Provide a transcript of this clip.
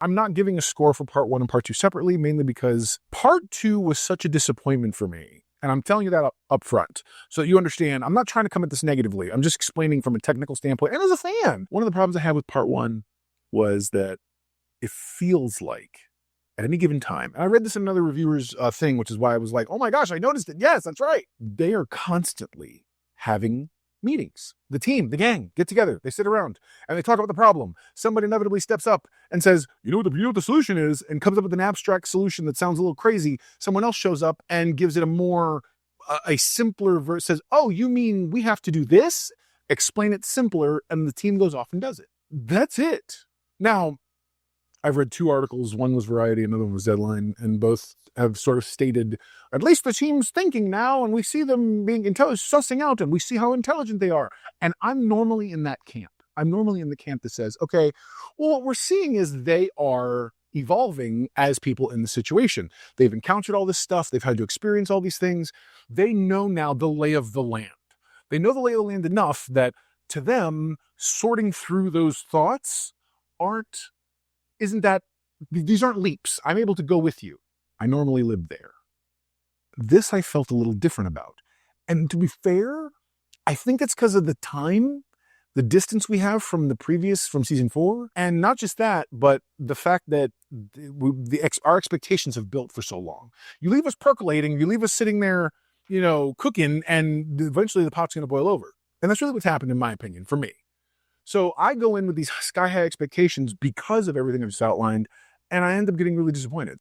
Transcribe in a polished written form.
I'm not giving a score for part 1 and part 2 separately, mainly because part 2 was such a disappointment for me. And I'm telling you that up front so that you understand. I'm not trying to come at this negatively. I'm just explaining from a technical standpoint. And as a fan, one of the problems I had with part 1 was that it feels like at any given time, and I read this in another reviewer's thing, which is why I was like, oh my gosh, I noticed it. Yes, that's right. They are constantly having meetings. The team, the gang, get together. They sit around and they talk about the problem. Somebody inevitably steps up and says, you know what the solution is, and comes up with an abstract solution that sounds a little crazy. Someone else shows up and gives it a simpler verse, says, oh, you mean we have to do this? Explain it simpler, and the team goes off and does it. That's it. Now, I've read 2 articles. One was Variety, another one was Deadline, and both have sort of stated, at least the team's thinking now, and we see them being sussing out, and we see how intelligent they are. And I'm normally in that camp. I'm normally in the camp that says, okay, well, what we're seeing is they are evolving as people in the situation. They've encountered all this stuff. They've had to experience all these things. They know now the lay of the land. They know the lay of the land enough that to them, sorting through those thoughts these aren't leaps. I'm able to go with you. I normally live there. This I felt a little different about. And to be fair, I think it's because of the time, the distance we have from season 4. And not just that, but the fact that our expectations have built for so long. You leave us percolating, you leave us sitting there, cooking, and eventually the pot's going to boil over. And that's really what's happened, in my opinion, for me. So I go in with these sky-high expectations because of everything I've just outlined, and I end up getting really disappointed.